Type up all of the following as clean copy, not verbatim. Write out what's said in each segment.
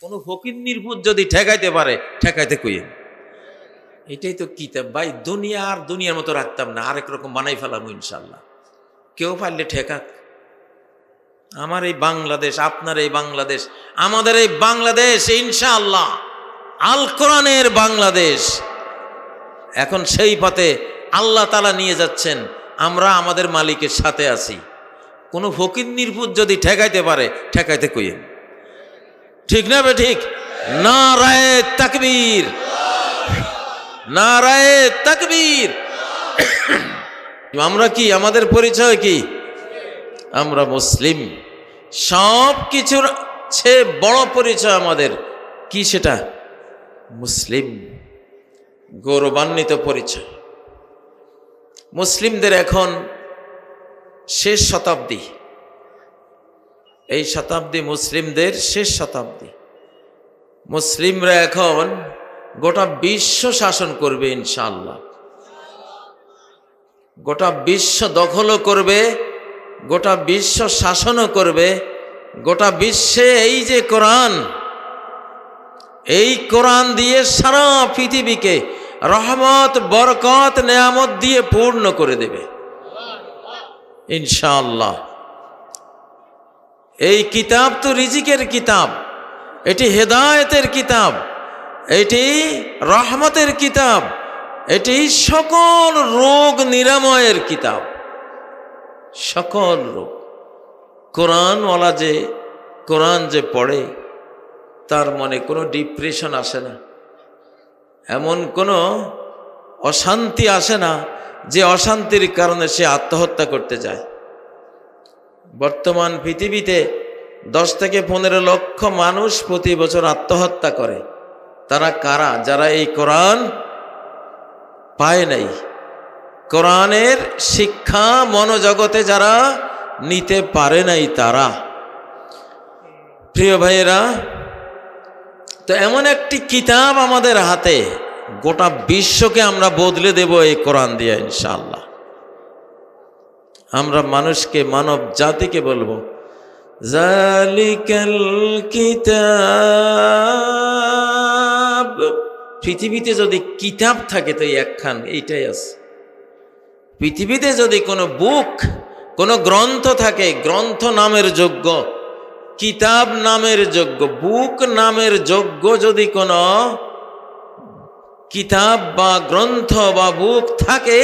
কোনো ফকির নির্ভুত যদি ঠেকাইতে পারে ঠেকাইতে কইেন। এটাই তো কিতাব ভাই। দুনিয়া আর দুনিয়ার মতো রাখতাম না, আরেক রকম বানাই ফেলাম ইনশাল্লাহ। কেউ পারলে ঠেকাক। আমার এই বাংলাদেশ, আপনার এই বাংলাদেশ, আমাদের এই বাংলাদেশ ইনশাআল্লাহ আল কোরআনের বাংলাদেশ। এখন সেই পথে আল্লাহ তাআলা নিয়ে যাচ্ছেন, আমরা আমাদের মালিকের সাথে আছি। কোনো ফকির নির্ভুত যদি ঠেকাইতে পারে ঠেকাইতে কইেন। ঠিক না বে ঠিক? নারায়ে তাকবীর, নারায়ে তাকবীর। আমরা কি, আমাদের পরিচয় কি? আমরা মুসলিম। সব কিছুর চেয়ে বড় পরিচয় আমাদের কি? সেটা মুসলিম। গৌরবান্বিত পরিচয়। মুসলিমদের এখন শেষ শতাব্দী, এই শতাব্দী মুসলিমদের শেষ শতাব্দী। মুসলিমরা এখন গোটা বিশ্ব শাসন করবে ইনশাআল্লাহ। গোটা বিশ্ব দখলও করবে, গোটা বিশ্ব শাসনও করবে। গোটা বিশ্বে এই যে কোরআন, এই কোরআন দিয়ে সারা পৃথিবীকে রহমত, বরকত, নেয়ামত দিয়ে পূর্ণ করে দেবে ইনশাআল্লাহ। এই কিতাব তো রিজিকের কিতাব, এটি হেদায়েতের কিতাব, এটি রহমতের কিতাব, এটি সকল রোগ নিরাময়ের কিতাব। সকল রোগ কোরআনওয়ালা যে কোরআন যে পড়ে তার মনে কোনো ডিপ্রেশন আসে না, এমন কোনো অশান্তি আসে না যে অশান্তির কারণে সে আত্মহত্যা করতে যায়। বর্তমান পৃথিবীতে 10 থেকে 15 লক্ষ মানুষ প্রতি বছর আত্মহত্যা করে। তারা কারা? যারা এই কোরআন পায় নাই, কোরআনের শিক্ষা মনোজগতে যারা নিতে পারে নাই তারা। প্রিয় ভাইয়েরা, তো এমন একটি কিতাব আমাদের হাতে, গোটা বিশ্বকে আমরা বদলে দেব এই কোরআন দিয়ে ইনশাআল্লাহ। আমরা মানুষকে, মানব জাতিকে বলবো, জালিকাল কিতাব। পৃথিবীতে যদি কিতাব থাকে তো একখান এইটাই আছে। পৃথিবীতে যদি কোনো বুক, কোনো গ্রন্থ থাকে, গ্রন্থ নামের যোগ্য, কিতাব নামের যোগ্য, বুক নামের যোগ্য যদি কোনো কিতাব বা গ্রন্থ বা বুক থাকে,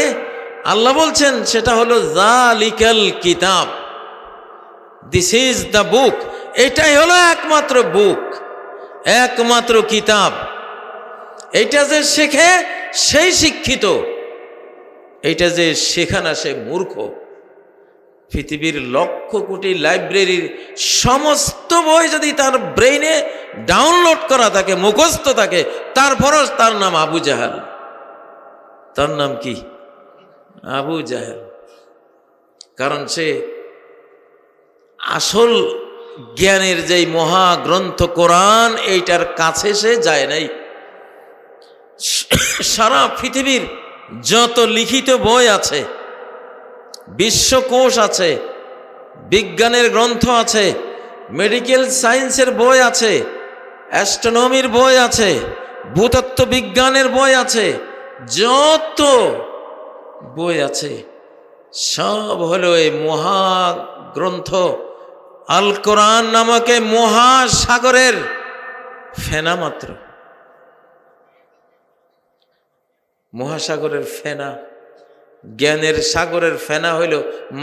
আল্লাহ বলছেন সেটা হলো জালিকাল কিতাব। This is the book. এটাই হলো একমাত্র বুক, একমাত্র কিতাব। এইটা যে শেখে সেই শিক্ষিত, এইটা যে শেখা না সে মূর্খ। পৃথিবীর লক্ষ কোটি লাইব্রেরির সমস্ত বই যদি তার ব্রেইনে ডাউনলোড করা থাকে, মুখস্থ থাকে, তারপরও তার নাম আবু জাহেল। তার নাম কি? আবু জাহেল। কারণ সে আসল জ্ঞানের যেই মহাগ্রন্থ কোরআন, এইটার কাছে সে যায় নাই। সারা পৃথিবীর যত লিখিত বই আছে, বিশ্বকোষ আছে, বিজ্ঞানের গ্রন্থ আছে, মেডিকেল সায়েন্সের বই আছে, অ্যাস্ট্রোনমির বই আছে, ভূতত্ত্ব বিজ্ঞানের বই আছে, যত বই আছে সব হলো এই মহাগ্রন্থ আল কোরআন নামক মহাসাগরের ফেনা মাত্র। মহাসাগরের ফেনা, জ্ঞানের সাগরের ফেনা হইল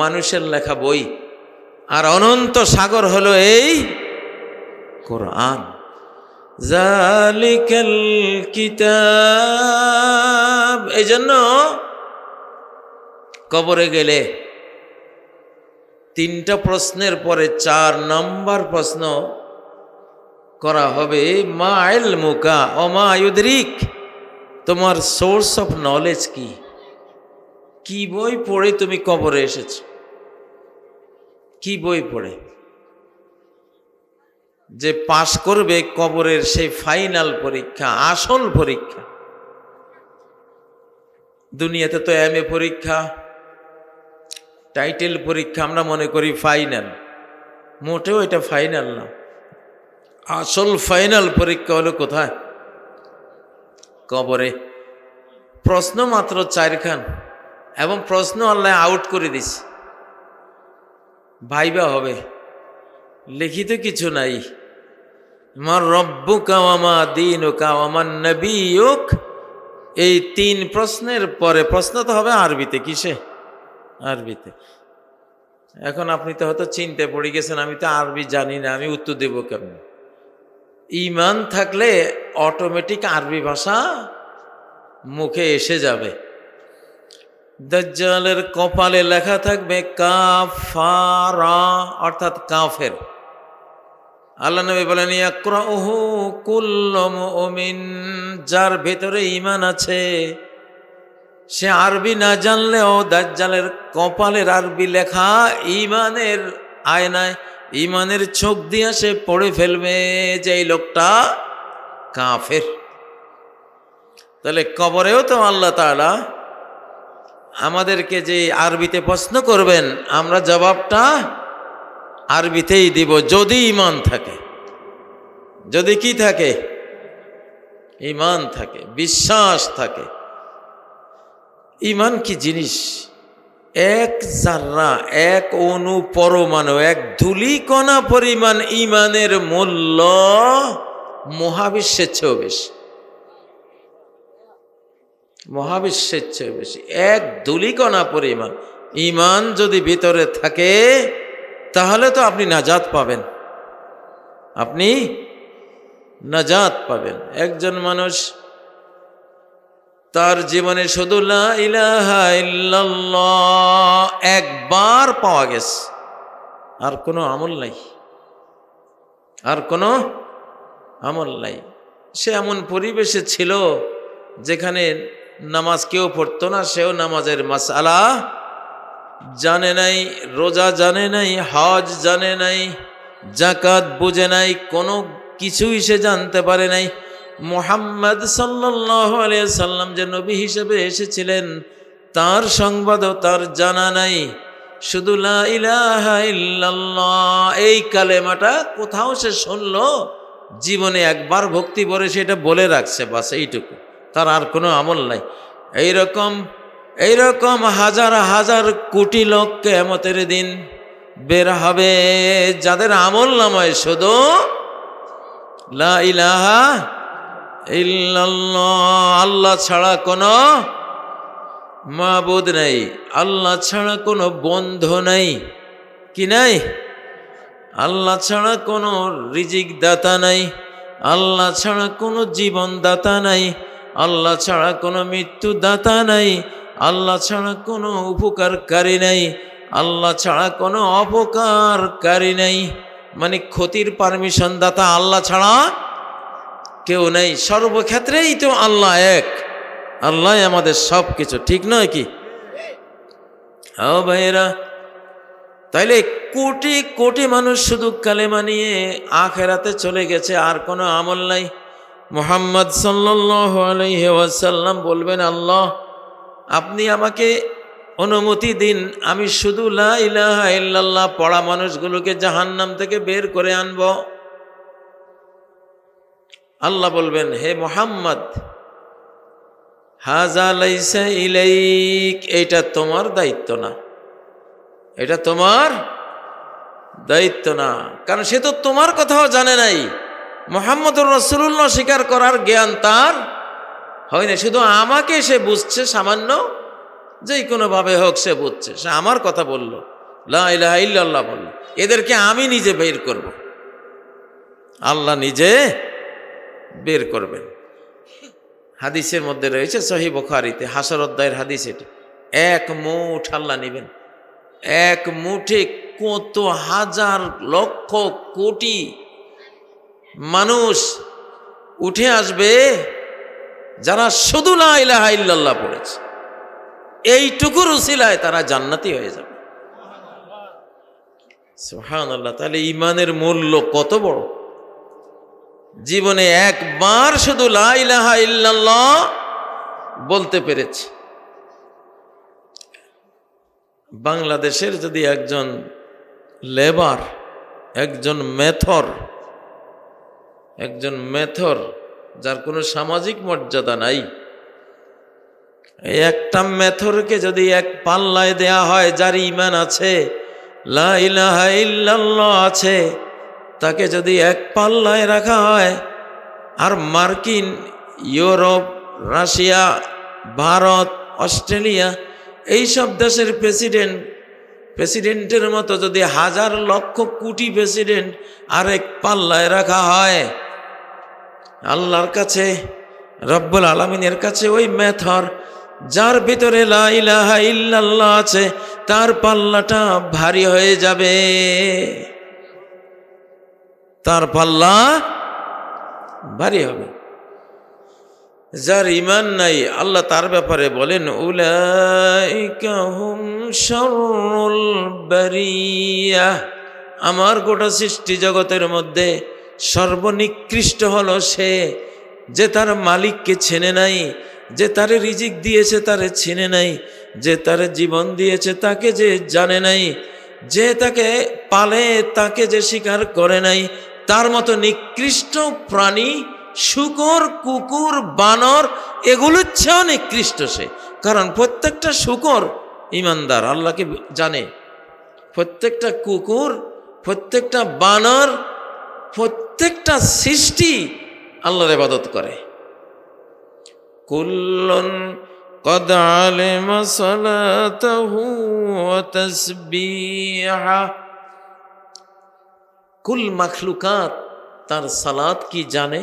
মানুষের লেখা বই, আর অনন্ত সাগর হলো এই কোরআন। জালিকাল কিতাব। এই জন্য কবরে গেলে 3টা প্রশ্নের পরে 4 নম্বর প্রশ্ন করা হবে, মা ইলমুকা ও মা ইউদরিক। তোমার সোর্স অফ নলেজ কি? কি বই পড়ে তুমি কবরে এসেছো? কি বই পড়ে? যে পাশ করবে কবরের সেই ফাইনাল পরীক্ষা, আসল পরীক্ষা। দুনিয়াতে তো এমএ পরীক্ষা, টাইটেল পরীক্ষা আমরা মনে করি ফাইনাল। মোটেও এটা ফাইনাল না। আসল ফাইনাল পরীক্ষা হলো কোথায়? কবরে। প্রশ্ন মাত্র 4খান, এবং প্রশ্ন আল্লাহ আউট করে দিস, ভাইবা হবে, লিখিত কিছু নাই। মার রব্বুকা ওয়া মা দীনুকা ওয়া মান নবিয়ুক, এই 3 প্রশ্নের পরে প্রশ্ন তো হবে আরবিতে। কিসে? আরবিতে। এখন আপনি তো হয়তো চিনতে পড়ে গেছেন, আমি তো আরবি জানি না, আমি উত্তর দেব কেমন? ঈমান থাকলে অটোমেটিক আরবি ভাষা মুখে এসে যাবে। দাজ্জালের কপালে লেখা থাকবে কাফারা, অর্থাৎ কাফের। আল্লাহ নবী বলেন ইয়াকরাউহু কুল্লু মুমিন, যার ভেতরে ঈমান আছে সে আরবি না জানলেও দাজ্জালের কপালের আরবি লেখা ঈমানের আয়নায়, ঈমানের চোখ দিয়ে সে পড়ে ফেলবে যে এই লোকটা কাফের। তাহলে কবরেও তো আল্লাহ তাআলা আমাদেরকে যে আরবিতে প্রশ্ন করবেন, আমরা জবাবটা আরবিতেই দিব, যদি ঈমান থাকে। যদি কি থাকে? ঈমান থাকে, বিশ্বাস থাকে। ঈমান কি জিনিস? এক জাররা, এক অণু পরমাণু, এক ধূলিকণা পরিমাণ ঈমানের মূল্য মহাবিশ্বের চেয়েও বেশি। মহাবিশ্বের চেয়ে বেশি। এক ধূলিকণা পরিমাণ ঈমান যদি ভিতরে থাকে, তাহলে তো আপনি নাজাত পাবেন, আপনি নাজাত পাবেন। একজন মানুষ তার জীবনে শুধু লা ইলাহা ইল্লাল্লাহ একবার পাওয়া গেছে, আর কোনো আমল নাই, আর কোনো আমল নাই। সে এমন পরিবেশে ছিল যেখানে নামাজ কেউ পড়তো না, সেও নামাজের মাসআলা জানে নাই, রোজা জানে নাই, হজ জানে নাই, যাকাত বুঝে নাই, কোনো কিছুই সে জানতে পারে নাই। মুহাম্মদ সাল্লাল্লাহু আলাইহি সাল্লাম যে নবী হিসেবে এসেছিলেন তার সংবাদও তার জানা নাই। শুধু লা ইলাহা ইল্লাল্লাহ এই কালেমাটা কোথাও সে শুনলো, জীবনে একবার ভক্তি ভরে সেটা বলে রাখছে, বাস এইটুকু, তার আর কোনো আমল নাই। এইরকম হাজার হাজার কোটি লোক কিয়ামতের দিন বের হবে, যাদের আমল নামায় শুধু লা ইলাহা ইল্লাল্লাহ, আল্লাহ ছাড়া কোনো মাবুদ নাই, আল্লাহ ছাড়া কোনো বন্ধু নাই। কি নাই? আল্লাহ ছাড়া কোনো রিজিক দাতা নাই, আল্লাহ ছাড়া কোনো জীবন দাতা নাই, আল্লাহ ছাড়া কোনো মৃত্যু দাতা নাই, আল্লাহ ছাড়া কোনো উপকারকারী নাই, আল্লাহ ছাড়া কোনো অপকারকারী নাই। মানে ক্ষতির পারমিশন দাতা আল্লাহ ছাড়া কেউ নেই। সর্বক্ষেত্রেই তো আল্লাহ এক, আল্লাহ আমাদের সব কিছু, ঠিক নয় কি? হ্যাঁ ভাইয়েরা, তাইলে কোটি কোটি মানুষ শুধু কালেমা নিয়ে আখেরাতে চলে গেছে, আর কোনো আমল নাই। মুহাম্মদ সাল্লাল্লাহু আলাইহি ওয়াসাল্লাম বলবেন, আল্লাহ আপনি আমাকে অনুমতি দিন, আমি শুধু লা ইলাহা ইল্লাল্লাহ পড়া মানুষগুলোকে জাহান্নাম থেকে বের করে আনব। আল্লাহ বলবেন, হে মুহাম্মদ হাযা লাইসা ইলাইক, এটা তোমার দায়িত্ব না, এটা তোমার দায়িত্ব না, কারণ সে তো তোমার কথাও জানে নাই। মুহাম্মদুর রাসূলুল্লাহ স্বীকার করার জ্ঞান তার হয় না, শুধু আমাকে সে বুঝছে, সামান্য যেই কোনোভাবে হোক সে বুঝছে, সে আমার কথা বলল, লা ইলাহা ইল্লাল্লাহ বলল, এদেরকে আমি নিজে বের করব, আল্লাহ নিজে বের করবেন। হাদিসের মধ্যে রয়েছে সহিহ বুখারীতে, হাসর অধ্যায়ের হাদিস, এটা এক মুঠ আল্লাহ নেবেন, এক মুঠে কত হাজার লক্ষ কোটি মানুষ উঠে আসবে যারা শুধু লা ইলাহা ইল্লাল্লাহ পড়েছে। এইটুকুর উসিলায় তারা জান্নাতি হয়ে যাবে। সুবহানাল্লাহ। তাহলে ঈমানের মূল্য কত বড়! জীবনে একবার শুধু লা ইলাহা ইল্লাল্লাহ বলতে পেরেছে। বাংলাদেশের যদি একজন লেবার, একজন মেথর একজন মেথর, যার কোনো সামাজিক মর্যাদা নাই, এই একটা মেথরকে যদি এক পাল্লায় দেয়া হয়, যার ঈমান আছে, লা ইলাহা ইল্লাল্লাহ আছে, তাকে যদি এক পাল্লায় রাখা হয়, আর মার্কিন, ইউরোপ, রাশিয়া, ভারত, অস্ট্রেলিয়া এইসব দেশের প্রেসিডেন্টের মতো যদি হাজার লক্ষ কোটি প্রেসিডেন্ট আরেক পাল্লায় রাখা হয়, আল্লাহর কাছে, রব্বুল আলামিনের কাছে ওই মেথর, যার ভিতরে লা ইলাহা ইল্লাল্লাহ আছে, তার পাল্লাটা ভারী হয়ে যাবে, তার পাল্লা ভারী হবে। যার ঈমান নাই, আল্লাহ তার ব্যাপারে বলেন, উলাইকা হুম শাররুল বারিয়া, আমার গোটা সৃষ্টি জগতের মধ্যে সর্বনিকৃষ্ট হলো সে, যে তার মালিককে চেনে নাই, যে তারে রিজিক দিয়েছে তারে চিনে নাই, যে তারে জীবন দিয়েছে তাকে যে জানে নাই, যে তাকে পালে তাকে যে স্বীকার করে নাই, তার মতো নিকৃষ্ট প্রাণী শূকর, কুকুর, বানর এগুলোর চেয়েও নিকৃষ্ট সে। কারণ প্রত্যেকটা শূকর ঈমানদার, আল্লাহকে জানে। প্রত্যেকটা কুকুর, প্রত্যেকটা বানর, প্রত্যেকটা সৃষ্টি আল্লাহর ইবাদত করে। কুল্লুন কদ আলিমা সালাতাহু ওয়া তাসবিহা, কুল মাখলুকাত তার সালাত কি জানে,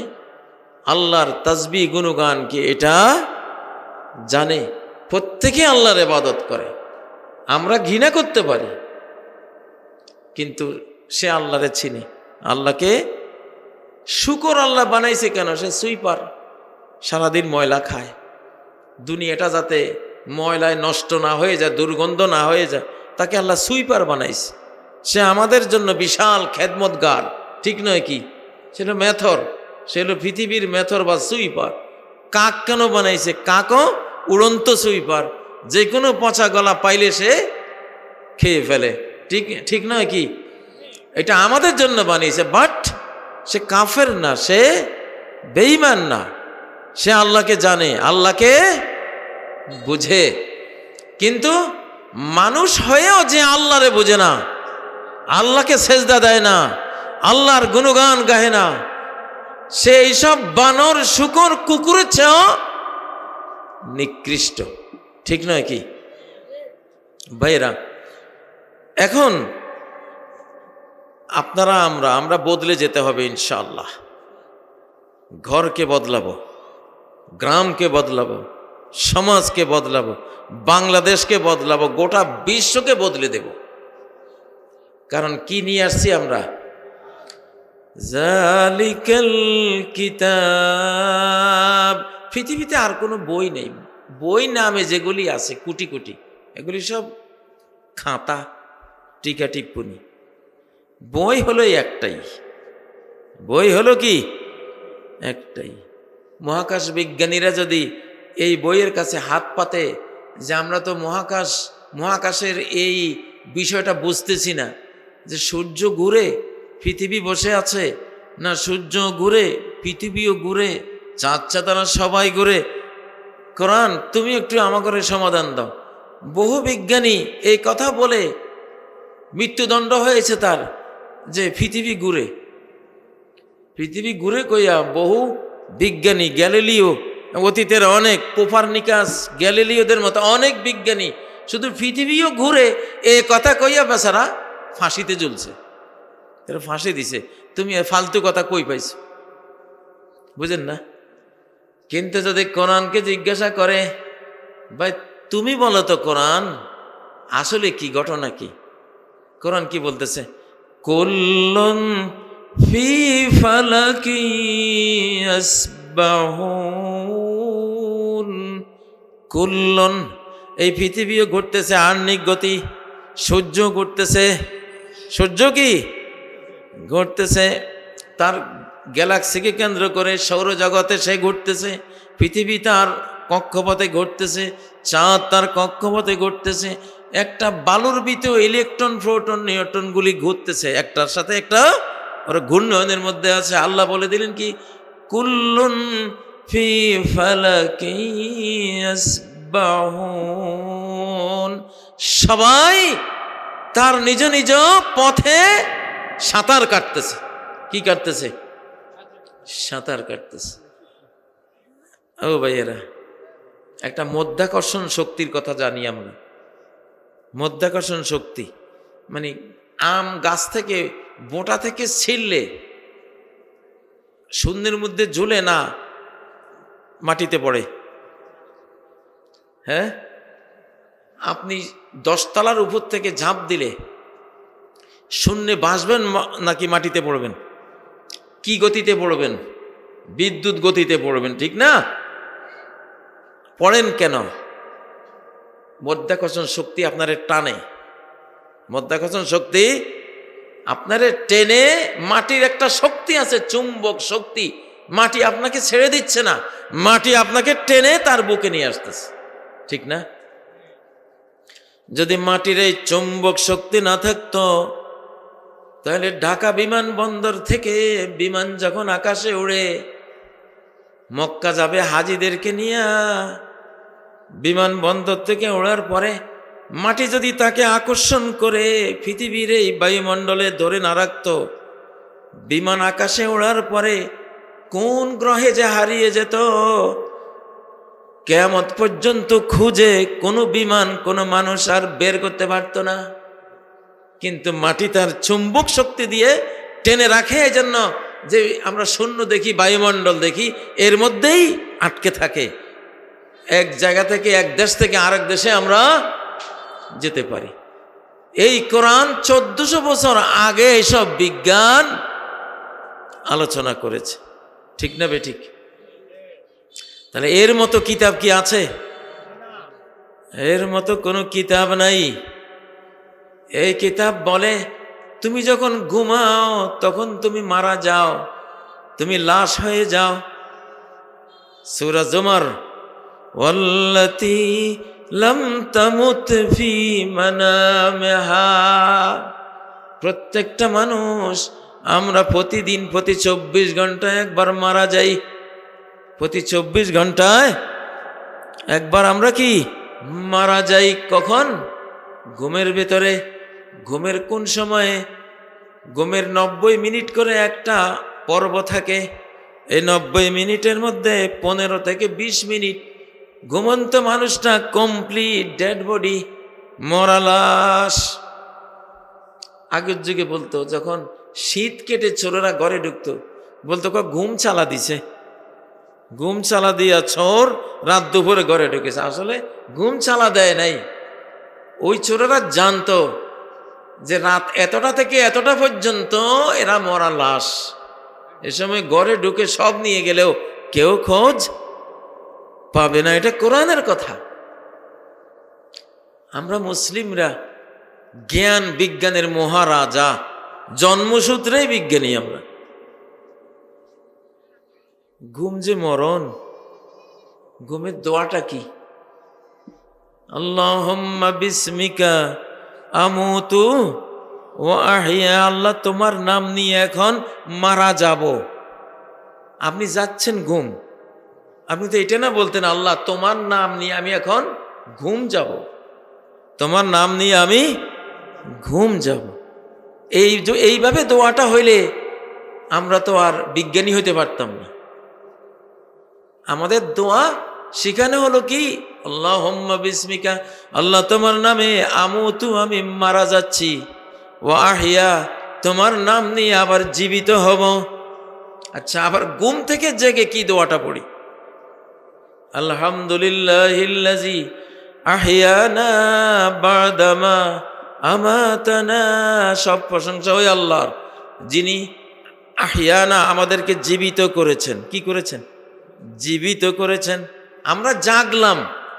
আল্লাহর তাসবিহ গুণগান কি এটা জানে। প্রত্যেকে আল্লাহর ইবাদত করে। আমরা ঘৃণা করতে পারি, কিন্তু সে আল্লাহরে চিনে। আল্লাহকে শুকর আল্লাহ বানাইছে কেন? সে সুইপার, সারাদিন ময়লা খায়। দুনিয়াটা যাতে ময়লায় নষ্ট না হয়ে যায়, দুর্গন্ধ না হয়ে যায়, তাকে আল্লাহ সুইপার বানাইছে। সে আমাদের জন্য বিশাল খেদমতগার, ঠিক নয় কি? সে হলো মেথর, সে হলো পৃথিবীর মেথর বা সুইপার। কাক কেন বানাইছে? কাকও উড়ন্ত সুইপার, যে কোনো পচা গলা পাইলে সে খেয়ে ফেলে, ঠিক নয় কি? এটা আমাদের জন্য বানিয়েছে। বাট সে কাফের না, সে বেঈমান না, সে আল্লাহকে জানে, আল্লাহকে বুঝে। কিন্তু মানুষ হয়েও যে আল্লাহরে বুঝে না, আল্লাহকে সেজদা দেয় না, আল্লাহর গুণগান গায় না, সে এইসব বানর, শূকর, কুকুরের চেয়েও নিকৃষ্ট, ঠিক নয় কি ভাইরা? এখন আপনারা, আমরা বদলে যেতে হবে ইনশাআল্লাহ। ঘরকে বদলাবো, গ্রামকে বদলাবো, সমাজকে বদলাবো, বাংলাদেশকে বদলাবো, গোটা বিশ্বকে বদলে দেব। কারণ কি নিয়ে আসছি আমরা? জালিকাল কিতাব। পৃথিবীতে আর কোনো বই নেই। বই নামে যেগুলি আছে কোটি কোটি, এগুলি সব খাতা, টিকা টিপ্পনি। বই হলো একটাই, বই হলো কি একটাই। মহাকাশ বিজ্ঞানীরা যদি এই বইয়ের কাছে হাত পাতে যে আমরা তো মহাকাশের এই বিষয়টা বুঝতেছি না, যে সূর্য ঘুরে পৃথিবী বসে আছে, না সূর্য ঘুরে পৃথিবীও ঘুরে, চাঁদ চাঁদারা সবাই ঘুরে। কোরআন, তুমি একটু আমাকে সমাধান দাও। বহু বিজ্ঞানী এই কথা বলে মৃত্যুদণ্ড হয়েছে তার, যে পৃথিবী ঘুরে, পৃথিবী ঘুরে কইয়া বহু বিজ্ঞানী, গ্যালিলিও, অতীতের অনেক কোপারনিকাস, গ্যালিলিওদের মতো অনেক বিজ্ঞানী শুধু পৃথিবীও ঘুরে এ কথা কইয়া বেচারা ফাঁসিতে ঝুলছে। এরা ফাঁসি দিছে। তুমি ফালতু কথা কই পাইছো? বুঝেন না? কিন্তু যদি কোরআনকে জিজ্ঞাসা করে, ভাই তুমি বলো তো কোরআন আসলে কি, ঘটনা কি? কোরআন কি বলতেছে? কুল্লুন ফি ফালাকি ইয়াসবাহুন। কুল্লুন, এই পৃথিবীও ঘুরতেছে আহ্নিক গতি, সূর্য ঘুরতেছে। সূর্য কি ঘুরতেছে? তার গ্যালাক্সিকে কেন্দ্র করে সৌরজগতে সে ঘুরতেছে। পৃথিবী তার কক্ষপথে ঘুরতেছে, চাঁদ তার কক্ষপথে ঘুরতেছে। একটা বালুর ভিতরে ইলেকট্রন, প্রোটন, নিউট্রনগুলি ঘুরতেছে, একটার সাথে একটা ওরা ঘূর্ণয়নের মধ্যে আছে। আল্লাহ বলে দিলেন কি, কুল্লুন ফি ফালাকি ইয়াসবাহুন, সবাই তার নিজ নিজ পথে সাঁতার কাটতেছে। কি কাটতেছে? সাঁতার কাটতেছে। ও ভাইয়েরা, একটা মধ্যাকর্ষণ শক্তির কথা জানি আমরা। মধ্যাকর্ষণ শক্তি মানে আম গাছ থেকে বোটা থেকে ছিঁড়লে শূন্যের মধ্যে ঝুলে না, মাটিতে পড়ে। হ্যাঁ, আপনি 10 তলার উপর থেকে ঝাঁপ দিলে শূন্যে ভাসবেন নাকি মাটিতে পড়বেন? কি গতিতে পড়বেন? বিদ্যুৎ গতিতে পড়বেন, ঠিক না? পড়েন কেন? মধ্যাকর্ষণ শক্তি আপনারে টানে। মধ্যাকর্ষণ শক্তি আপনারে টেনে, মাটির একটা শক্তি আছে, চুম্বক শক্তি। মাটি আপনাকে ছেড়ে দিচ্ছে না, মাটি আপনাকে টেনে তার বুকে নিয়ে আসতেছে, ঠিক না? যদি মাটির এই চুম্বক শক্তি না থাকতো, তাহলে ঢাকা বিমানবন্দর থেকে বিমান যখন আকাশে উড়ে মক্কা যাবে হাজিদেরকে নিয়ে, বিমানবন্দর থেকে ওড়ার পরে মাটি যদি তাকে আকর্ষণ করে পৃথিবীর এই বায়ুমণ্ডলে ধরে না রাখত, বিমান আকাশে ওড়ার পরে কোন গ্রহে যে হারিয়ে যেত, কিয়ামত পর্যন্ত খুঁজে কোনো বিমান কোনো মানুষ আর বের করতে পারত না। কিন্তু মাটি তার চুম্বক শক্তি দিয়ে টেনে রাখে। এই জন্য যে আমরা শূন্য দেখি, বায়ুমণ্ডল দেখি, এর মধ্যেই আটকে থাকে। এক জায়গা থেকে, এক দেশ থেকে আরেক দেশে আমরা যেতে পারি। এই কোরআন 1400 বছর আগে এইসব বিজ্ঞান আলোচনা করেছে, ঠিক না বেঠিক? তাহলে এর মতো কিতাব কি আছে? এর মতো কোনো কিতাব নাই। এই কিতাব বলে তুমি যখন ঘুমাও তখন তুমি মারা যাও, তুমি লাশ হয়ে যাও। সূরা জুমার, ওয়াল্লাতী লাম তামুত ফি মানামিহা, প্রত্যেকটা মানুষ আমরা প্রতিদিন প্রতি 24 ঘন্টায় একবার মারা যাই। প্রতি 24 ঘন্টায় একবার আমরা কি মারা যাই। কখন? ঘুমের ভেতরে। ঘুমের কোন সময়ে? ঘুমের 90 মিনিট করে একটা পর্ব থাকে। এই 90 মিনিটের মধ্যে 15 থেকে 20 মিনিট ঘুমন্ত মানুষটা কমপ্লিট ডেড বডি, মরা লাশ। আগের যুগে বলতো, যখন শীত কেটে চোরেরা ঘরে ঢুকতো, বলতো ঘুম চালা দিছে, ঘুম চালা দিয়া চোর রাত দুপুরে ঘরে ঢুকেছে। আসলে ঘুম চালা দেয় নাই, ওই চোরেরা জানতো যে রাত এতটা থেকে এতটা পর্যন্ত এরা মরা লাশ। এ সময় ঘরে ঢুকে সব নিয়ে গেলেও কেউ খোঁজ পাবে না। এটা কোরআনের কথা। আমরা মুসলিমরা জ্ঞান বিজ্ঞানের মহারাজা, জন্মসূত্রেই বিজ্ঞানী আমরা। ঘুম যে মরণ, ঘুমের দোয়াটা কি? আল্লাহুম্মা বিসমিকা আমুতু ওয়া আহইয়া, আল্লাহ তোমার নাম নিয়ে এখন মারা যাব। আপনি যাচ্ছেন ঘুম, আপনি তো এটা না বলতেন আল্লাহ তোমার নাম নিয়ে আমি এখন ঘুম যাব, তোমার নাম নিয়ে আমি ঘুম যাব। এইভাবে দোয়াটা হইলে আমরা তো আর বিজ্ঞানী হইতে পারতাম না। আমাদের দোয়া সেখানে হলো কি, আল্লাহুম্মা বিসমিকা, আল্লাহ তোমার নামে আমুতু, আমি মারা যাচ্ছি, ওয়া আহইয়া, তোমার নাম নিয়ে আবার জীবিত হব। আচ্ছা, আবার ঘুম থেকে জেগে কি দোয়াটা পড়ি? আলহামদুলিল্লাহিল্লাযী আহইয়ানা বাদামা আমাতানা, সব প্রশংসা ওই আল্লাহর যিনি আহইয়ানা, আমাদেরকে জীবিত করেছেন। কি করেছেন? জীবিত করেছেন। আমরা জাগলাম,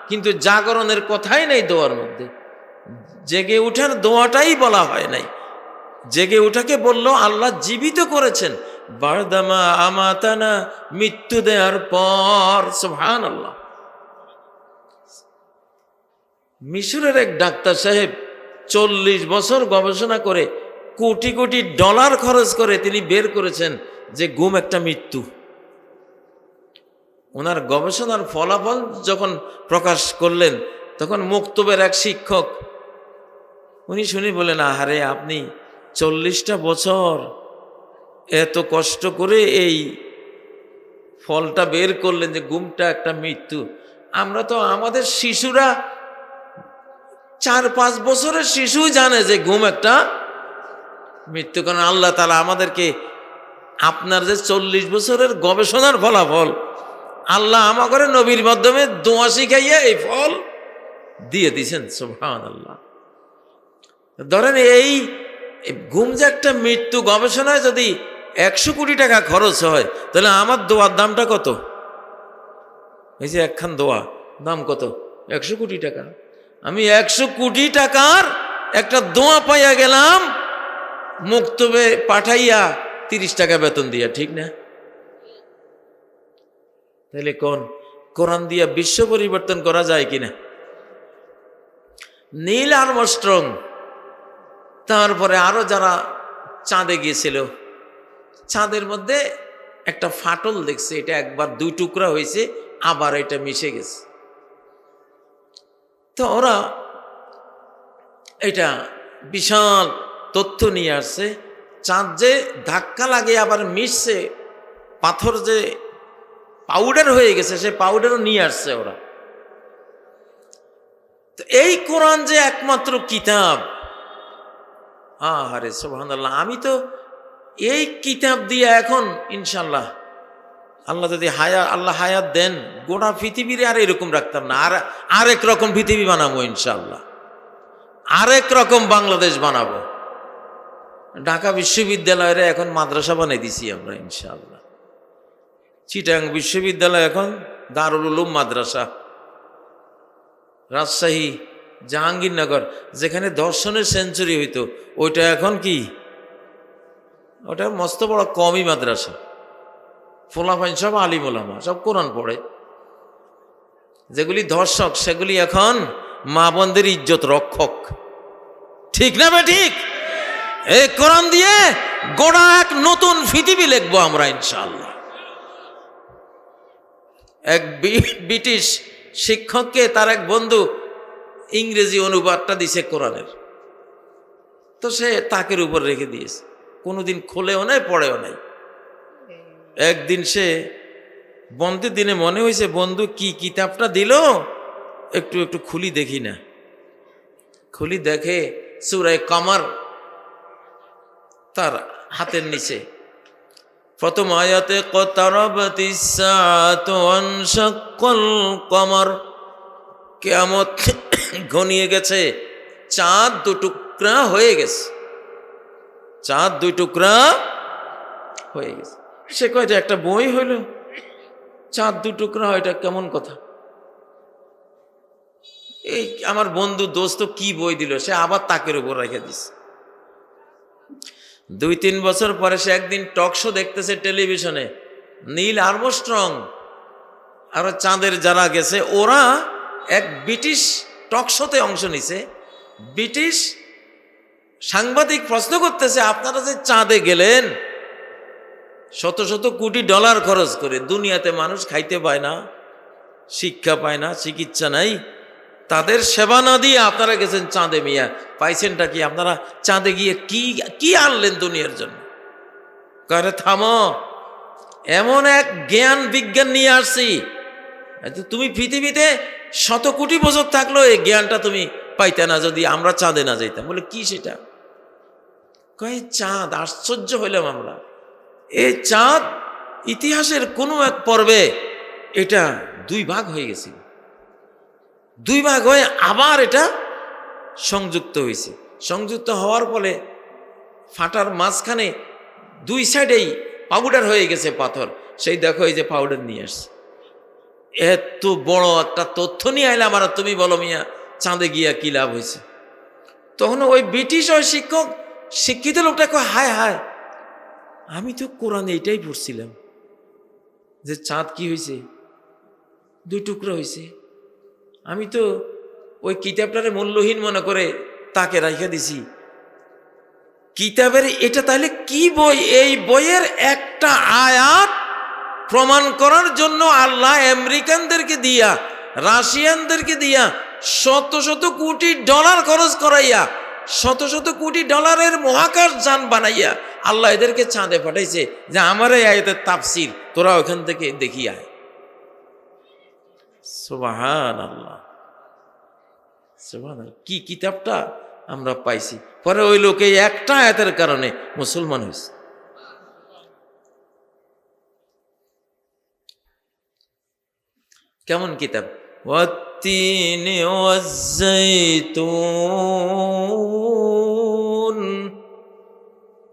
কিন্তু জাগরণের কথাই নেই দোয়ার মধ্যে। জেগে উঠার দোয়াটাই বলা হয় নাই। জেগে উঠাকে বললো আল্লাহ জীবিত করেছেন, বারদামা আমাতানা, মৃত্যু দেওয়ার পর। সুবহানাল্লাহ। মিশরের এক ডাক্তার সাহেব 40 বছর গবেষণা করে কোটি কোটি ডলার খরচ করে তিনি বের করেছেন যে ঘুম একটা মৃত্যু। ওনার গবেষণার ফলাফল যখন প্রকাশ করলেন তখন মক্তবের এক শিক্ষক উনি শুনি বলেন, আহারে আপনি 40টা বছর এত কষ্ট করে এই ফলটা বের করলেন যে ঘুমটা একটা মৃত্যু। আমরা তো আমাদের শিশুরা 4-5 বছরের শিশু জানে যে ঘুম একটা মৃত্যু। কারণ আল্লাহ তাআলা আমাদেরকে আপনার যে 40 বছরের গবেষণার ফলাফল আল্লাহ আমাদের নবীর মাধ্যমে দোয়া শিখাইয়া এই ফল দিয়ে দিয়েছেন। সুবহানাল্লাহ। ধরেন এই ঘুম যে একটা মৃত্যু গবেষণায় যদি 100 কোটি টাকা খরচ হয়, তাহলে আমার দোয়ার দামটা কত? এই যে একখান দোয়া দাম কত? 100 কোটি টাকা। আমি 100 কোটি টাকার একটা দোয়া পাইয়া গেলাম মুক্তবে পাঠাইয়া 30 টাকা বেতন দিয়া, ঠিক না? তাহলে কোরআন দিয়া বিশ্ব পরিবর্তন করা যায় কিনা? নীল আর্মস্ট্রং, তারপরে আরো যারা চাঁদে গিয়েছিল, চাঁদের মধ্যে একটা ফাটল দেখছে, এটা একবার 2 টুকরা হয়েছে, আবার এটা মিশে গেছে। তো ওরা এটা বিশাল তথ্য নিয়ে আসছে, চাঁদ যে ধাক্কা লাগে আবার মিশছে, পাথর যে পাউডার হয়ে গেছে সে পাউডারও নিয়ে আসছে ওরা। তো এই কোরআন যে একমাত্র কিতাব, আরে সুবহানাল্লাহ, আমি তো এই কিতাব দিয়ে এখন ইনশাল্লাহ আল্লাহ যদি আল্লাহ হায়াত দেন গোটা পৃথিবীর আর এরকম রাখতাম না, আরেক রকম পৃথিবী বানাবো ইনশাল্লাহ, আরেক রকম বাংলাদেশ বানাবো। ঢাকা বিশ্ববিদ্যালয়ের এখন মাদ্রাসা বানিয়ে দিছি আমরা ইনশাল্লাহ। চিটাং বিশ্ববিদ্যালয় এখন দারুল উলুম মাদ্রাসা। রাজশাহী জাহাঙ্গীরনগর যেখানে দর্শনের সেঞ্চুরি হইতো, ওইটা এখন কি? ওটা মস্ত বড় কমই মাদ্রাসা। ফোলাফাইন সব আলিম ওলামা, সব কোরআন পড়ে। যেগুলি ধর্ষক সেগুলি এখন মা বোনদের ইজ্জত রক্ষক। ঠিক না বে ঠিক? এই কোরআন দিয়ে গোড়া এক নতুন পৃথিবী লিখবো আমরা ইনশাআল্লাহ। এক ব্রিটিশ শিক্ষককে তার এক বন্ধু ইংরেজি অনুবাদটা দিছে কোরআনের, তো সে তাকের উপর রেখে দিয়েছে, কোনোদিন খোলেও নাই পড়েও নাই। একদিন সে বন্ধের দিনে মনে হয়েছে, বন্ধু কি কিতাবটা দিল, একটু একটু খুলি দেখি না। খুলি দেখে সূরা কমর তার হাতের নিচে প্রথম আয়াতে ইকতারাবাতিস সাআতু ওয়ানশাক্কাল কমর, কিয়ামত ঘনিয়ে গেছে, চাঁদ 2 টুকরা হয়ে গেছে, চাঁদ 2 টুকরা হয়ে গেছে। সে কয় যে একটা বই হইল, চাঁদ 2 টুকরা হয়, এটা কেমন কথা? এই আমার বন্ধু দোস্ত কি বই দিল, সে আবার তাকের উপর রেখে দিছে। 2-3 বছর পরে সে একদিন টক শো দেখতেছে টেলিভিশনে, নীল আর্মস্ট্রং আর চাঁদের যারা গেছে ওরা এক ব্রিটিশ টক শোতে অংশ নিছে। ব্রিটিশ সাংবাদিক প্রশ্ন করতেছে, আপনারা যে চাঁদে গেলেন শত শত কোটি ডলার খরচ করে, দুনিয়াতে মানুষ খাইতে পায় না, শিক্ষা পায় না, চিকিৎসা নাই, তাদের সেবা না দিয়ে আপনারা গেছেন চাঁদে, মিয়া পাইছেনটা কি? আপনারা চাঁদে গিয়ে কি আনলেন দুনিয়ার জন্য? কারে থামো, এমন এক জ্ঞান বিজ্ঞান নিয়ে আসছি, তুমি পৃথিবীতে 100 কোটি বছর থাকলো এই জ্ঞানটা তুমি পাইতে না যদি আমরা চাঁদে না যাইতাম। বলে কি সেটা? কয় চাঁদ। আশ্চর্য হইলাম আমরা। এই চাঁদ ইতিহাসের কোনো এক পর্বে এটা 2 ভাগ হয়ে গেছিল, 2 ভাগ হয়ে আবার এটা সংযুক্ত হয়েছে। সংযুক্ত হওয়ার ফলে ফাটার মাঝখানে 2 সাইডেই পাউডার হয়ে গেছে পাথর। সেই দেখো এই যে পাউডার নিয়ে আসছে। এত বড় একটা তথ্য নিয়ে আইলাম, আর তুমি বলো মিয়া চাঁদে গিয়া কি লাভ হয়েছে? তখন ওই ব্রিটিশ ওই শিক্ষিত লোকটা কয়, হায় হায়, আমি তো কোরআনে এটাই পড়ছিলাম যে চাঁদ কি হয়েছে, 2 টুকরা হয়েছে। আমি তো ওই কিতাবটারে মূল্যহীন মনে করে তাকে রাইখা দিছি। কিতাবের এটা তাহলে কি বই? এই বইয়ের একটা আয়াত প্রমাণ করার জন্য আল্লাহ আমেরিকানদেরকে দিয়া, রাশিয়ানদেরকে দিয়া শত শত কোটি ডলার খরচ করাইয়া, শত শত কোটি ডলারের মহাকাশ যান বানাইয়া আল্লাহ এদেরকে চাঁদে পাঠাইছে যে আমার এই আয়াতের তাফসির তোরা ওখান থেকে দেখি আয়। সুবহানাল্লাহ, সুবহানাল্লাহ। কি কিতাবটা আমরা পাইছি। পরে ওই লোকে একটা আয়াতের কারণে মুসলমান হয়েছে। কেমন কিতাব? ওয়াত্তিনি ওয়াজ্জাইতুন,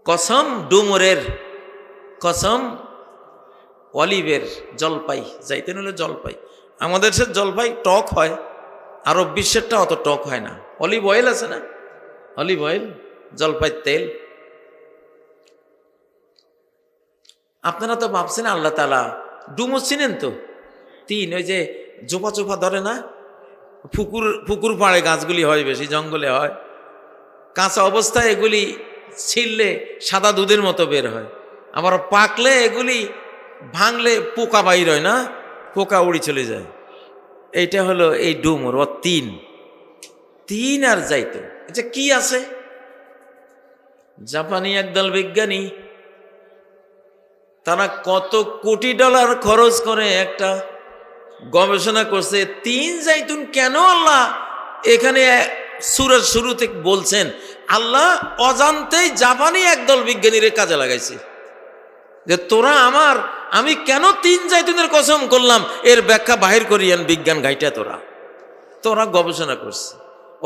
কসম ডুমুরের, কসম অলিভের, জলপাই, জাইতুন হলো জলপাই। আমাদের সে জলপাই টক হয়, আরব বিশ্বেরটা অত টক হয় না। অলিভ অয়েল আছে না, অলিভ অয়েল, জলপাই তেল। আপনারা তো ভাবছেন আল্লাহ তাআলা ডুমুর চিনেন তো? তিন, ওই যে জোপা চোপা ধরে না, পুকুর পাড়ে গাছগুলি হয়, বেশি জঙ্গলে হয়, কাঁচা অবস্থায় এগুলি ছিললে সাদা দুধের মতো বের হয়, আবার পাকলে এগুলি ভাঙলে পোকা বাইর হয় না, পোকা উড়ি চলে যায়। এইটা হলো এই ডুমুর। ও তিন, তিন আর যাইতো। আচ্ছা কি আছে? জাপানি একদল বিজ্ঞানী তারা কত কোটি ডলার খরচ করে একটা গবেষণা করছে তিন জাইতুন কেন আল্লাহ এখানে সূরার শুরুতে বলছেন। আল্লাহ অজান্তেই জাপানি একদল বিজ্ঞানীর কাজে লাগাইছে যে তোরা আমি কেন তিন জাইতুনের কসম করলাম, এর ব্যাখ্যা বাহির করিয়ান বিজ্ঞান ঘাইটা তোরা গবেষণা করছে।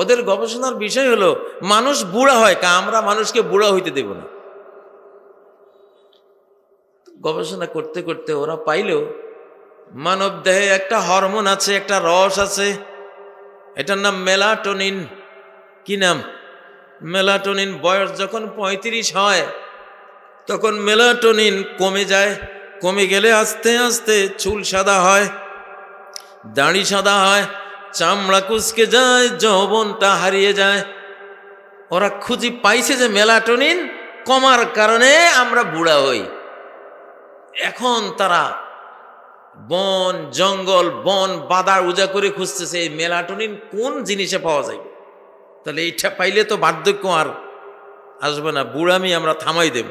ওদের গবেষণার বিষয় হলো মানুষ বুড়া হয়, আমরা মানুষকে বুড়া হইতে দেব না। গবেষণা করতে করতে ওরা পাইল মানব দেহে একটা হরমোন আছে, একটা রস আছে, এটার নাম মেলাটোনিন। কি নাম? মেলাটোনিন। বয়স যখন 35 হয় তখন মেলাটোনিন কমে যায়, কমে গেলে আস্তে আস্তে চুল সাদা হয়, দাড়ি সাদা হয়, চামড়া কুচকে যায়, যৌবনটা হারিয়ে যায়। ওরা খুঁজি পাইছে যে মেলাটোনিন কমার কারণে আমরা বুড়া হই। এখন তারা বন জঙ্গল বন বাদার উজা করে খুঁজতেছে এই মেলাটোনিন কোন জিনিসে পাওয়া যায়, তাহলে এইটা পাইলে তো বার্ধক্য আর আসবে না, বুড়ামি আমরা থামাই দেব।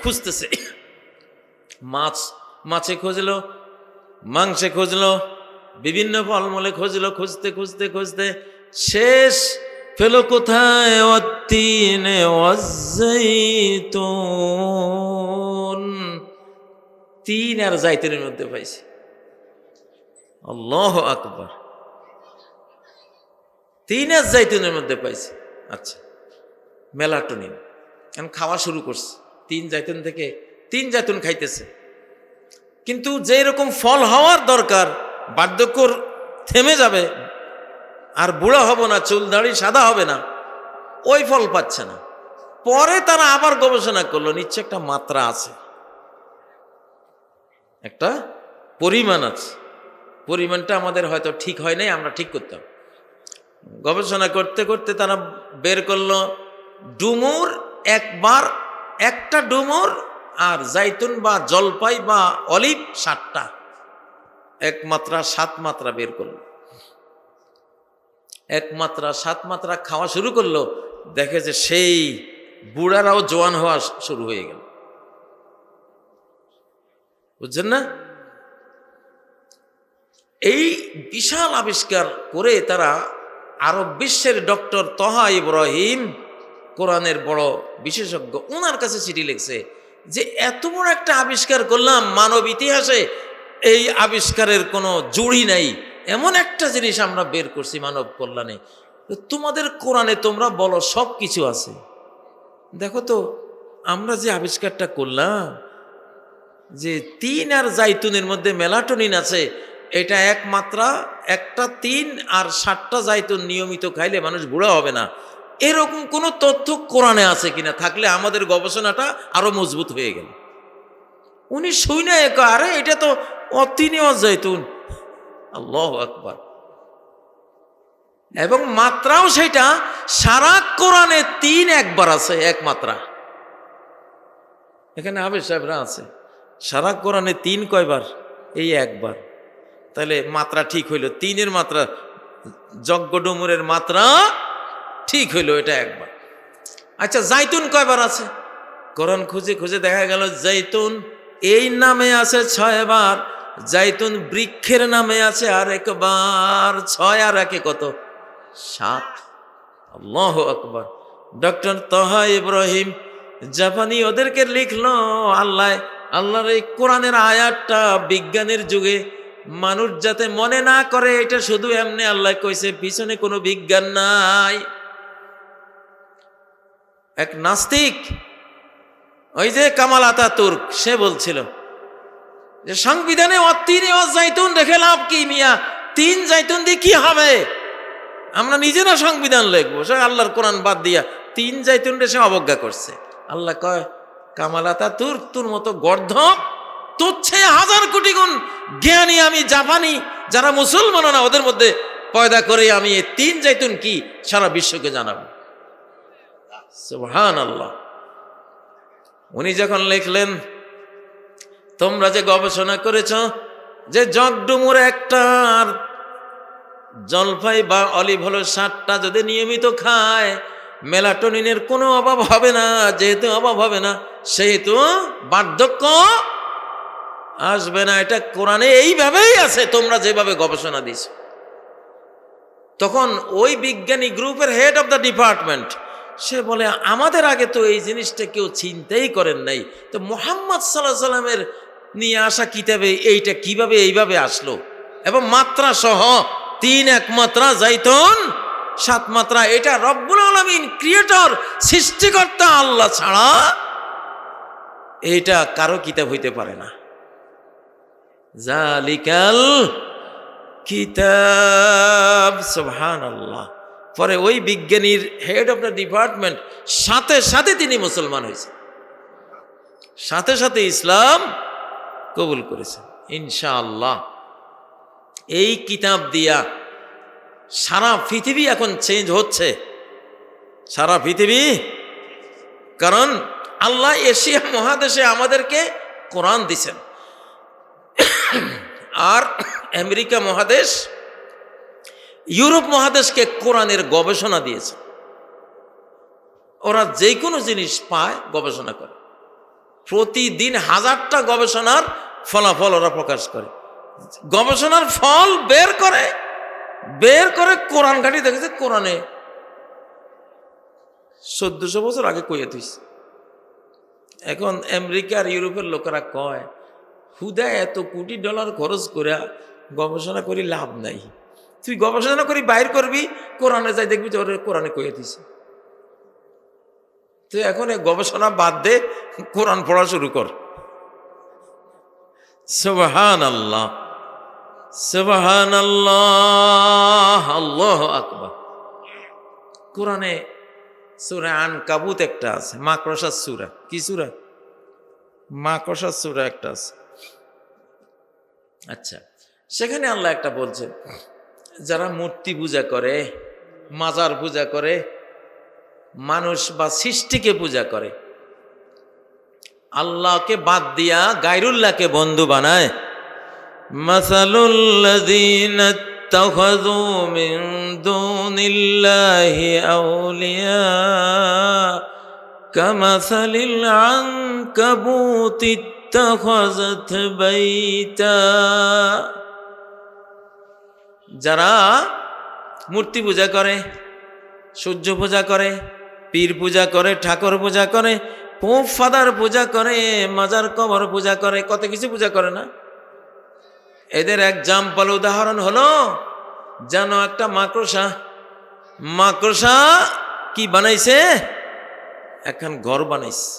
খুঁজতেছে, মাছে খুঁজলো, মাংসে খুঁজলো, বিভিন্ন ফলমূলে খুঁজলো, খুঁজতে খুঁজতে খুঁজতে শেষ পেল কোথায়? ওয়াত্তিনে ওয়াজ্জাইতুন, তিন আর জাইতুনের মধ্যে পাইছে। আল্লাহু আকবার, তিন আর জাইতুনের মধ্যে পাইছে। আচ্ছা, মেলাটোনিন এখন খাওয়া শুরু করছে, তিন জাইতুন থেকে তিন জাইতুন খাইতেছে। কিন্তু যে রকম ফল হওয়ার দরকার, বার্ধক্য থেমে যাবে আর বুড়া হব না, চুল দাড়ি সাদা হবে না, ওই ফল পাচ্ছে না। পরে তারা আবার গবেষণা করলো, নিশ্চয় একটা মাত্রা আছে, একটা পরিমাণ আছে, পরিমাণটা আমাদের হয়তো ঠিক হয় নাই, আমরা ঠিক করতাম। গবেষণা করতে করতে তারা বের করলো ডুমুর একবার একটা ডুমুর আর জাইতুন বা জলপাই বা অলিভ 7টা, এক মাত্রা 7 মাত্রা বের করলো। এক মাত্রা 7 মাত্রা খাওয়া শুরু করলো, দেখে যে সেই বুড়ারাও জোয়ান হওয়া শুরু হয়ে গেল। বুঝছেন না? এই বিশাল আবিষ্কার করে তারা আরব বিশ্বের ডক্টর তহা ইব্রাহিম, কোরআনের বড় বিশেষজ্ঞ, ওনার কাছে চিঠি লিখছে যে এত বড় একটা আবিষ্কার করলাম, মানব ইতিহাসে এই আবিষ্কারের কোনো জুড়ি নাই, এমন একটা জিনিস আমরা বের করছি মানব কল্যাণে, তোমাদের কোরআনে তোমরা বলো সব কিছু আছে। দেখো তো আমরা যে আবিষ্কারটা করলাম যে তিন আর জাইতুনের মধ্যে মেলাটোনিন আছে, এটা এক মাত্রা, একটা 3 আর 7টা জাইতুন নিয়মিত খাইলে মানুষ বুড়া হবে না, এরকম কোনো তথ্য কোরআনে আছে কিনা, থাকলে আমাদের গবেষণাটা আরো মজবুত হয়ে গেল। উনি শুনে আরে এটা তো অতিনি জাইতুন। আল্লাহু আকবার। এবং মাত্রাও সেটা সারা কোরআনে 3 একবার আছে, এক মাত্রা। এখানে হাফেজ সাহেবরা আছে, সারা কোরআনে 3 কয়বার? এই একবার। তাহলে মাত্রা ঠিক হইল, 3-এর মাত্রা, যজ্ঞ ডুমুরের মাত্রা ঠিক হইল, এটা একবার। আচ্ছা, জাইতুন কয়বার আছে? কোরআন খুঁজে খুঁজে দেখা গেল জাইতুন এই নামে আছে 6 বার, জাইতুন বৃক্ষের নামে আছে আর একবার। 6 আর 1 কত? 7। আল্লাহু আকবার। ডক্টর তহা ইব্রাহিম জাপানি ওদেরকে লিখলো, আল্লাহর এই কোরআনের আয়াতটা বিজ্ঞানের যুগে মানুষ যাতে মনে না করে এটা শুধু এমনি আল্লাহ কইছে, পিছনে কোনো বিজ্ঞান নাই। এক নাস্তিক, ওই যে কামাল আতাতুর্ক, সে বলছিল যে সংবিধানে 3 জাইতুন রেখে লাভ কি মিয়া, 3 জাইতুন দিয়ে কি হবে? আমরা নিজেরা সংবিধান লিখবো, সে আল্লাহর কোরআন বাদ দিয়া 3 জাইতুন সে অবজ্ঞা করছে। আল্লাহ কয়, কামাল আতাতুর্ক তোর মতো গর্ধপ, তোর চেয়ে 1000 কোটি গুণ জ্ঞানী আমি জাপানি যারা মুসলমান না ওদের মধ্যে পয়দা করে আমি এই 3 জাইতুন কি সারা বিশ্বকে জানাবো। সুবহানাল্লাহ। উনি যখন লিখলেন, তোমরা যে গবেষণা করেছ যে জগডুমুর একটা আর জলপাই বা অলিভ হলো 7টা যদি নিয়মিত খায় মেলাটোনিনের কোনো অভাব হবে না, যেহেতু অভাব হবে না সেহেতু বার্ধক্য আসবে না। এটা কোরআনে এইভাবেই আছে, তোমরা যেভাবে গবেষণা দিছ। তখন ওই বিজ্ঞানী গ্রুপের হেড অফ দ্য ডিপার্টমেন্ট সে বলে, আমাদের আগে তো এই জিনিসটা কেউ চিন্তাই করেন নাই, তো মুহাম্মদ সাল্লাল্লাহু আলাইহি ওয়াসাল্লামের নিয়ে আসা কিতাবে এইটা কিভাবে এইভাবে আসলো? এবং মাত্রা সহ 3 এক মাত্রা, জাইতুন 7 মাত্রা। এটা রব্বুল আলামিন ক্রিয়েটর সৃষ্টিকর্তা আল্লাহ ছাড়া এটা কারো কিতাব হইতে পারে না। জালিকাল কিতাব। সুবহানাল্লাহ। পরে ওই বিজ্ঞানীর হেড অফ দ্য ডিপার্টমেন্ট সাথে সাথে তিনি মুসলমান হয়েছে, সাথে সাথে ইসলাম কবুল করেছেন ইনশাআল্লাহ। এই কিতাব দিয়া সারা পৃথিবী এখন চেঞ্জ হচ্ছে, সারা পৃথিবী। কারণ আল্লাহ এশিয়া মহাদেশে আমাদেরকে কোরআন দিছেন, আর আমেরিকা মহাদেশ, ইউরোপ মহাদেশকে কোরআনের গবেষণা দিয়েছে। ওরা যে কোনো জিনিস পায় গবেষণা করে, প্রতিদিন 1000টা গবেষণার ফলাফল ওরা প্রকাশ করে, গবেষণার ফল বের করে কোরআন ঘাটি দেখেছে, কোরআনে 1400 বছর আগে কইয়া দিস। এখন আমেরিকা আর ইউরোপের লোকেরা কয়, হুদা এত কোটি ডলার খরচ করে গবেষণা করি লাভ নাই, তুই গবেষণা করি বাইর করবি, কোরআনে যাই দেখবি যে ওরা কোরআনে কইয়া দিছে। তুই এখন এই গবেষণা বাদ দে, কোরআন পড়া শুরু কর। সুবহানাল্লাহ, সুবহানাল্লাহ, আল্লাহু আকবার। কোরআনে সূরা আনকাবুত একটা আছে, মাকড়সার সূরা। কি সূরা? মাকড়সার সূরা একটা আছে। আচ্ছা, সেখানে আল্লাহ একটা বলছেন, যারা মূর্তি পূজা করে, মাজার পূজা করে, মানুষ বা সৃষ্টিকে পূজা করে, আল্লাহকে বাদ দিয়া গায়রুল্লাহকে বন্ধু বানায়, মাসালুল্লাযীনা ইত্তাখাযু মিন দুনিল্লাহি আউলিয়া কামাসালিল আনকাবুতি ইত্তাখাযাত বাইতা। যারা মূর্তি পূজা করে, সূর্য পূজা করে, পীর পূজা করে, ঠাকুর পূজা করে, পোপ ফাদার পূজা করে, মাজার কবর পূজা করে, কত কিছু পূজা করে না? এদের এক্সাম্পল উদাহরণ হলো যেন একটা মাকড়সা কি বানাইছে? এখন ঘর বানাইছে।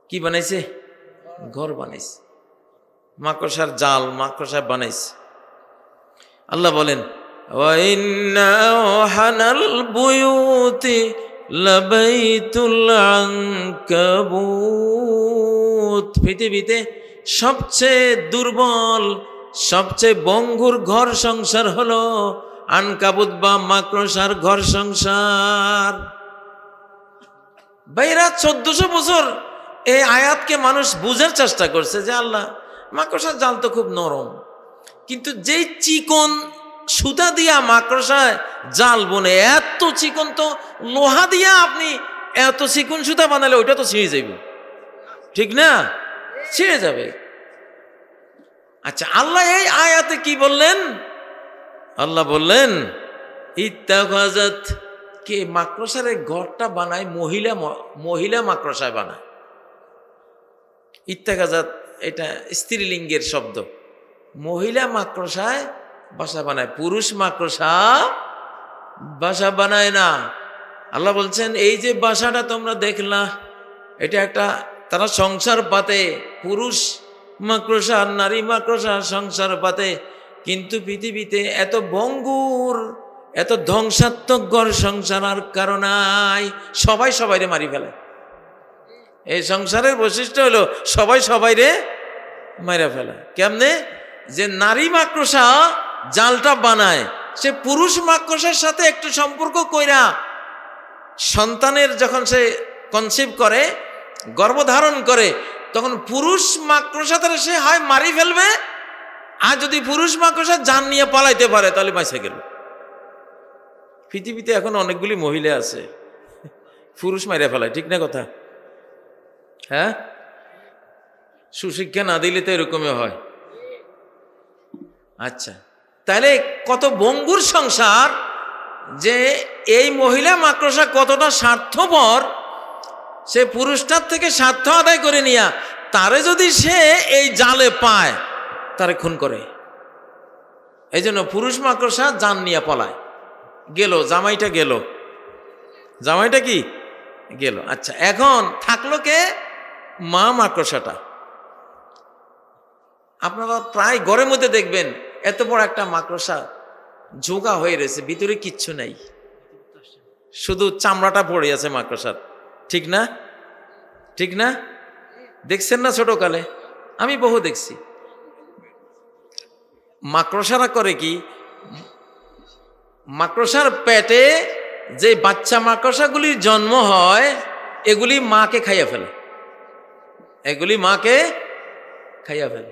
কি বানাইছে? ঘর বানাইছে। মাকড়সার জাল মাকড়সা বানাইছে। আল্লাহ বলেন, ওয়া ইন্না আওহানাল বুয়ুতি লাবাইতুল আনকাবুত। পৃথিবীতে সবচেয়ে দুর্বল, সবচেয়ে বঙ্গুর ঘর সংসার হলো আনকাবুত বা মাকড়সার ঘর সংসার। ভাইরা 1400 বছর এই আয়াতকে মানুষ বুঝার চেষ্টা করছে যে আল্লাহ মাকড়সার জাল তো খুব নরম, কিন্তু যেই চিকন সুতা দিয়া মাকড়সায় জাল বনে, এত চিকন তো লোহা দিয়া আপনি এত চিকন সুতা বানালে ওইটা তো ছিঁড়ে যাবে, ঠিক না? ছিঁড়ে যাবে। আচ্ছা, আল্লাহ এই আয়াতে কি বললেন? আল্লাহ বললেন ইত্তাখাযাত, কে মাকড়সার এই ঘরটা বানায়? মহিলা মাকড়সায় বানায়। ইত্তাখাযাত এটা স্ত্রীলিঙ্গের শব্দ। মহিলা মাকড়সায় বাসা বানায়, পুরুষ মাকড়সা বাসা বানায় না। আল্লাহ বলছেন এই যে বাসাটা তোমরা দেখলা, এটা একটা, তারা সংসার পাতে, পুরুষ মাকড়সা আর নারী মাকড়সা সংসার পাতে, কিন্তু পৃথিবীতে এত ভঙ্গুর, এত ধ্বংসাত্মক ঘর সংসার আর কারো নাই। সবাই সবাইরে মারি ফেলে। এই সংসারের বৈশিষ্ট্য হলো সবাই সবাইরে মাইরা ফেলা। কেমনে? যে নারী মাকড়সা জালটা বানায়, সে পুরুষ মাকড়সার সাথে একটু সম্পর্ক কইরা সন্তানের যখন সে কনসিভ করে, গর্ভধারণ করে, তখন পুরুষ মাকড়সা তারা সে হয় মারি ফেলবে, আর যদি পুরুষ মাকড়সা জান নিয়ে পালাইতে পারে তাহলে বাঁচে গেল। পৃথিবীতে এখন অনেকগুলি মহিলা আছে পুরুষ মাইরা ফেলায়, ঠিক না কথা? হ্যাঁ, সুশিক্ষা না দিলে তো এরকমই হয়। আচ্ছা, তাহলে কত ভঙ্গুর সংসার, যে এই মহিলা মাকড়সা কতটা স্বার্থপর, সে পুরুষটার থেকে স্বার্থ আদায় করে নিয়া তারে যদি সে এই জালে পায় তারে খুন করে। এই জন্য পুরুষ মাকড়সা জান নিয়ে পলায়। গেল জামাইটা, গেল জামাইটা কি গেল। আচ্ছা, এখন থাকলো কে? মা মাকড়সাটা। আপনারা প্রায় ঘরের মধ্যে দেখবেন এত বড় একটা মাকড়সা জোগা হয়ে রয়েছে, ভিতরে কিচ্ছু নাই, শুধু চামড়াটা পড়ে আছে মাকড়সার, ঠিক না? ঠিক না? দেখছেন না ছোটকালে? আমি বহু দেখছি। মাকড়সারা করে কি, মাকড়সার পেটে যে বাচ্চা মাকড়সাগুলির জন্ম হয়, এগুলি মাকে খাইয়া ফেলে, এগুলি মাকে খাইয়া ফেলে,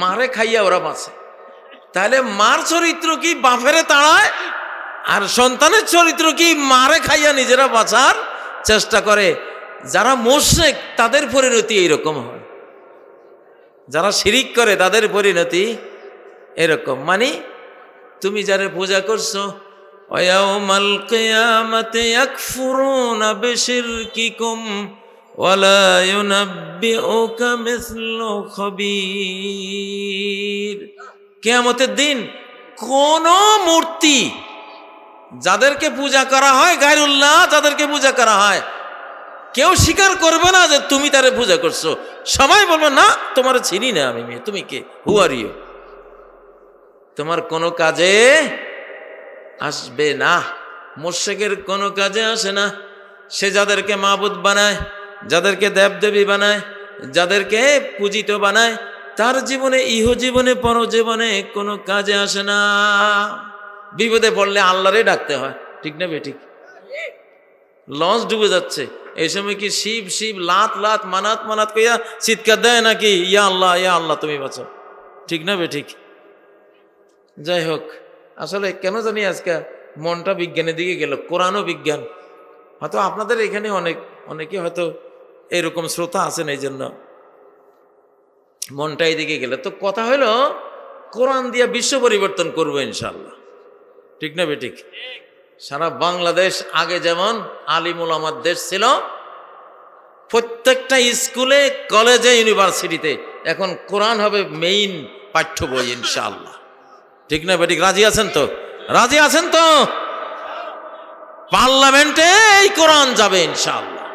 মারে খাইয়া ওরা বাঁচে। তাহলে মার চরিত্র কি বাপেরে তাড়ায়, আর সন্তানের চরিত্র কি মারে খাইয়া নিজেরা বাঁচার চেষ্টা করে। যারা মুশরিক তাদের পরিণতি এইরকম হয়, যারা শিরিক করে তাদের পরিণতি এরকম। মানে তুমি যারা পূজা করছো, ওয়ায়াউমাল কিয়ামাতি ইয়াকফুরুনা বিশিরকিকুম ওয়ালা ইউনাব্বিউকা মিসলু খাবীর। কিয়ামতের দিন কোন মূর্তি যাদেরকে পূজা করা হয়, গায়রুল্লাহ যাদেরকে পূজা করা হয়, কেউ স্বীকার করবে না যে তুমি তারে পূজা করছো। সবাই বলবে না, তোমার চিনি না আমি, মেয়ে তুমি কে, হু আর ইউ, তোমার কোনো কাজে আসবে না। মুশরিকের কোনো কাজে আসে না। সে যাদেরকে মাবুদ বানায়, যাদেরকে দেবদেবী বানায়, যাদেরকে পূজিত বানায়, তার জীবনে, ইহ জীবনে, পরজীবনে কোনো কাজে আসে না। বিপদে পড়লে আল্লাহরে ডাকতে হয়, ঠিক না বেঠিক? লঞ্চ ডুবে যাচ্ছে, এই সময় কি শিব শিব, লাত লাত, মানাত মানাত কইয়া চিৎকার দেয় নাকি? ইয়া আল্লাহ তুমি বাঁচাও, ঠিক না বেঠিক? যাই হোক, আসলে কেন জানি আজকে মনটা বিজ্ঞানের দিকে গেল, কোরআনও বিজ্ঞান। হয়তো আপনাদের এখানে অনেকে হয়তো এরকম শ্রোতা আছেন, এই জন্য মনটা এইদিকে গেল। তো কথা হলো, কোরআন দিয়ে বিশ্ব পরিবর্তন করবো ইনশাল্লাহ, ঠিক না বেঠিক? সারা বাংলাদেশ আগে যেমন আলিম উলামার দেশ ছিল, প্রত্যেকটা স্কুলে, কলেজে, ইউনিভার্সিটিতে এখন কোরআন হবে মেইন পাঠ্য বই ইনশাআল্লাহ, ঠিক না বেঠিক? রাজি আছেন তো? রাজি আছেন তো? পার্লামেন্টে এই কোরআন যাবে ইনশাআল্লাহ।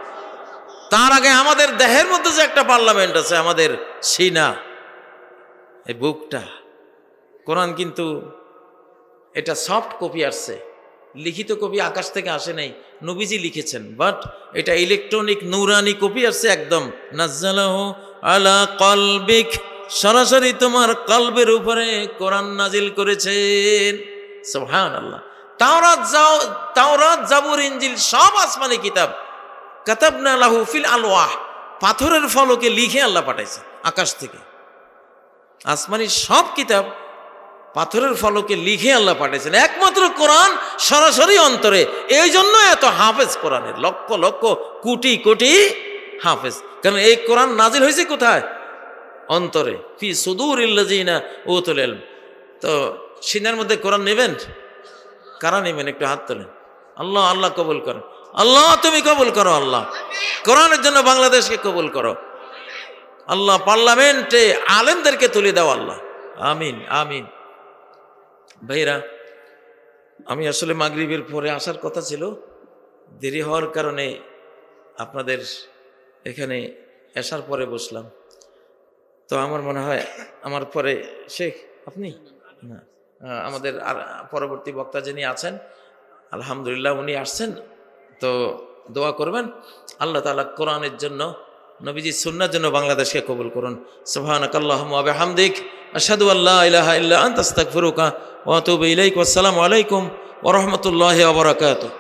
তার আগে আমাদের দেহের মধ্যে যে একটা পার্লামেন্ট আছে, আমাদের সিনা, এই বুকটা, কোরআন কিন্তু এটা সফট কপি আসছে, লিখিত কপি আকাশ থেকে আসে নাই, নবীজি লিখেছেন, বাট এটা ইলেকট্রনিক নূরানি কপি আসছে একদম। নাজ্জালাহু আলা কলবিক, সরাসরি তোমার কলবের উপরে কোরআন নাজিল করেছেন। সুবহানাল্লাহ। তাওরাত জাবুর ইনজিল সব আসমানি কিতাব। কাতাবনা লাহু ফিল আলওয়াহ, পাথরের ফলকে লিখে আল্লাহ পাঠাইছে আকাশ থেকে। আসমানি সব কিতাব পাথরের ফলকে লিখে আল্লাহ পাঠিয়েছেন, একমাত্র কোরআন সরাসরি অন্তরে। এই জন্য এত হাফেজ কোরআনের, লক্ষ লক্ষ কোটি কোটি হাফেজ। কারণ এই কোরআন নাজিল হয়েছে কোথায়? অন্তরে। ফি সুদুরিল্লাযিনা উতুল ইলম। তো সিনার মধ্যে কোরআন নেবেন? কারা নেবেন? একটু হাত তোলেন। আল্লাহ আল্লাহ কবুল করেন। আল্লাহ তুমি কবুল করো। আল্লাহ কোরআনের জন্য বাংলাদেশকে কবুল করো। আল্লাহ পার্লামেন্টে আলেমদেরকে তুলে দাও আল্লাহ। আমিন আমিন। ভাইরা, আমি আসলে মাগরিবের পরে আসার কথা ছিল, দেরি হওয়ার কারণে আপনাদের এখানে আসার পরে বসলাম। তো আমার মনে হয় আমার পরে শেখ আপনি না, আমাদের আর পরবর্তী বক্তা যিনি আছেন আলহামদুলিল্লাহ উনি আসছেন, তো দোয়া করবেন আল্লাহ তাআলা কোরআনের জন্য, নবীজি সুন্নাহর জন্য বাংলাদেশকে কবুল করুন। সুবহানাকাল্লাহুম্মা ওয়া বিহামদিক আশহাদু আল্লা ইলাহা ইল্লা আনতা আস্তাগফিরুকা ওয়া আতুবু ইলাইক। ওয়াসসালামু আলাইকুম ওয়া রাহমাতুল্লাহি ওয়া বারাকাতুহু।